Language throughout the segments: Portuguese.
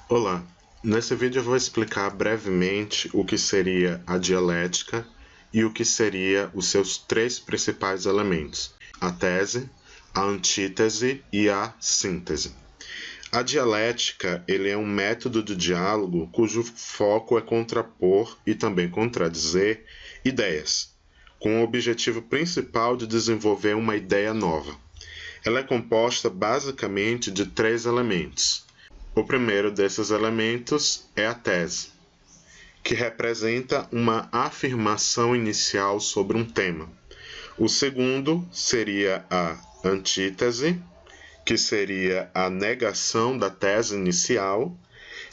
Olá, nesse vídeo eu vou explicar brevemente o que seria a dialética e o que seria os seus três principais elementos: a tese, a antítese e a síntese. A dialética ele é um método de diálogo cujo foco é contrapor e também contradizer ideias, com o objetivo principal de desenvolver uma ideia nova. Ela é composta basicamente de três elementos. O primeiro desses elementos é a tese, que representa uma afirmação inicial sobre um tema. O segundo seria a antítese, que seria a negação da tese inicial.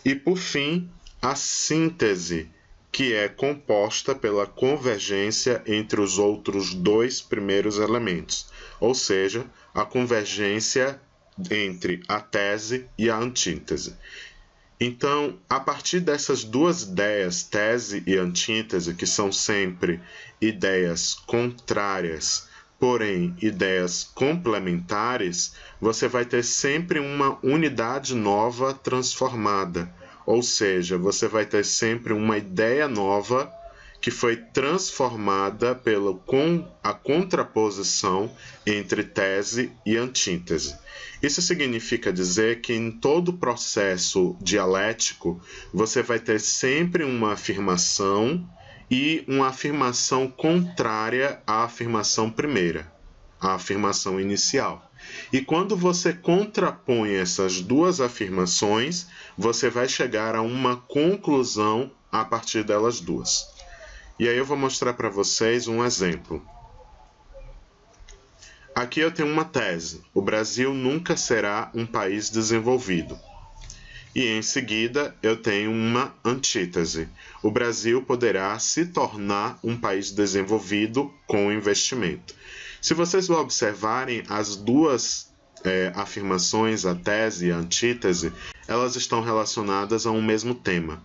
E, por fim, a síntese, que é composta pela convergência entre os outros dois primeiros elementos, ou seja, a convergência entre a tese e a antítese. Então, a partir dessas duas ideias, tese e antítese, que são sempre ideias contrárias, porém ideias complementares, você vai ter sempre uma unidade nova transformada. Ou seja, você vai ter sempre uma ideia nova que foi transformada pela a contraposição entre tese e antítese. Isso significa dizer que em todo processo dialético você vai ter sempre uma afirmação e uma afirmação contrária à afirmação primeira, à afirmação inicial. E quando você contrapõe essas duas afirmações, você vai chegar a uma conclusão a partir delas duas. E aí eu vou mostrar para vocês um exemplo. Aqui eu tenho uma tese: o Brasil nunca será um país desenvolvido. E em seguida eu tenho uma antítese: o Brasil poderá se tornar um país desenvolvido com investimento. Se vocês observarem as duas afirmações, a tese e a antítese, elas estão relacionadas a um mesmo tema.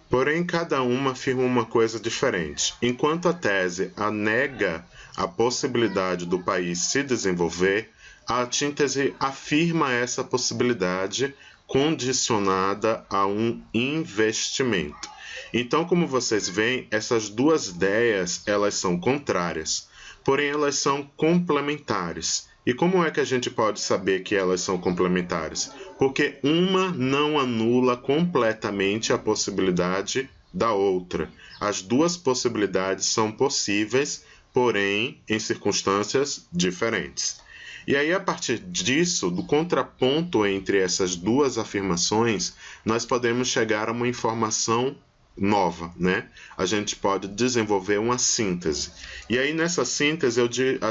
Porém, cada uma afirma uma coisa diferente. Enquanto a tese nega a possibilidade do país se desenvolver, a antítese afirma essa possibilidade condicionada a um investimento. Então, como vocês veem, essas duas ideias elas são contrárias, porém elas são complementares. E como é que a gente pode saber que elas são complementares? Porque uma não anula completamente a possibilidade da outra. As duas possibilidades são possíveis, porém em circunstâncias diferentes. E aí, a partir disso, do contraponto entre essas duas afirmações, nós podemos chegar a uma informação nova, né? A gente pode desenvolver uma síntese. E aí, nessa síntese,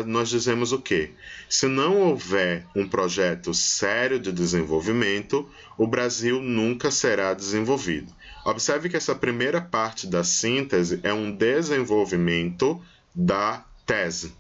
nós dizemos o quê? Se não houver um projeto sério de desenvolvimento, o Brasil nunca será desenvolvido. Observe que essa primeira parte da síntese é um desenvolvimento da tese,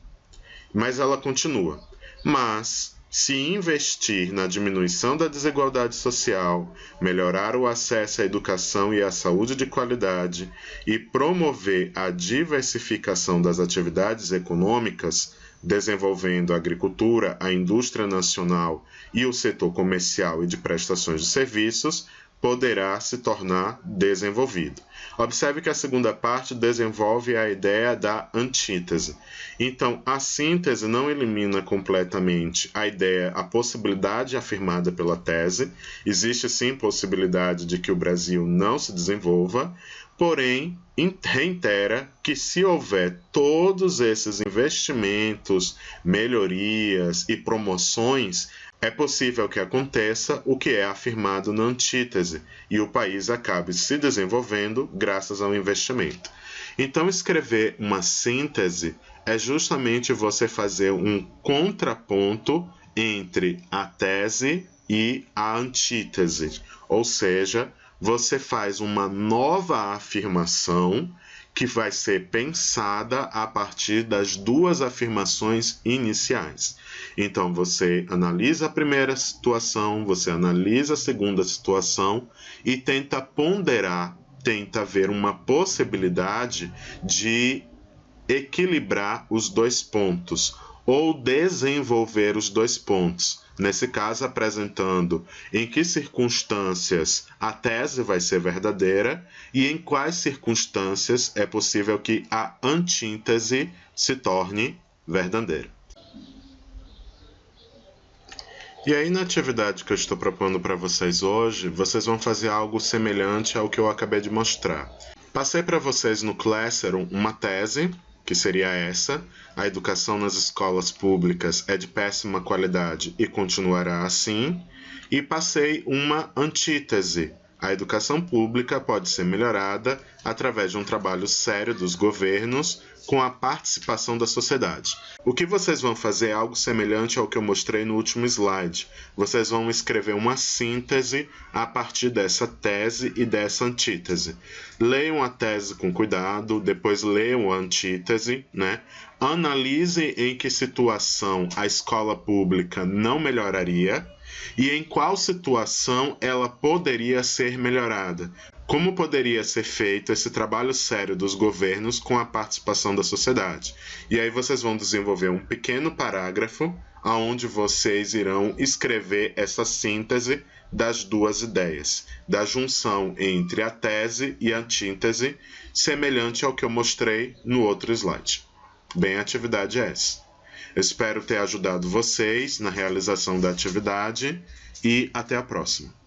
mas ela continua. Mas, se investir na diminuição da desigualdade social, melhorar o acesso à educação e à saúde de qualidade e promover a diversificação das atividades econômicas, desenvolvendo a agricultura, a indústria nacional e o setor comercial e de prestações de serviços, poderá se tornar desenvolvido. Observe que a segunda parte desenvolve a ideia da antítese. Então, a síntese não elimina completamente a possibilidade afirmada pela tese. Existe sim possibilidade de que o Brasil não se desenvolva, porém, reitera que se houver todos esses investimentos, melhorias e promoções, é possível que aconteça o que é afirmado na antítese e o país acabe se desenvolvendo graças ao investimento. Então, escrever uma síntese é justamente você fazer um contraponto entre a tese e a antítese, ou seja, você faz uma nova afirmação que vai ser pensada a partir das duas afirmações iniciais. Então, você analisa a primeira situação, você analisa a segunda situação e tenta ponderar, tenta ver uma possibilidade de equilibrar os dois pontos ou desenvolver os dois pontos, nesse caso apresentando em que circunstâncias a tese vai ser verdadeira e em quais circunstâncias é possível que a antítese se torne verdadeira. E aí, na atividade que eu estou propondo para vocês hoje, vocês vão fazer algo semelhante ao que eu acabei de mostrar. Passei para vocês no Classroom uma tese, que seria essa: a educação nas escolas públicas é de péssima qualidade e continuará assim. E passei uma antítese: a educação pública pode ser melhorada através de um trabalho sério dos governos com a participação da sociedade. O que vocês vão fazer é algo semelhante ao que eu mostrei no último slide. Vocês vão escrever uma síntese a partir dessa tese e dessa antítese. Leiam a tese com cuidado, depois leiam a antítese, né? Analise em que situação a escola pública não melhoraria e em qual situação ela poderia ser melhorada. Como poderia ser feito esse trabalho sério dos governos com a participação da sociedade? E aí vocês vão desenvolver um pequeno parágrafo onde vocês irão escrever essa síntese das duas ideias, da junção entre a tese e a antítese, semelhante ao que eu mostrei no outro slide. Bem, a atividade é essa. Eu espero ter ajudado vocês na realização da atividade e até a próxima.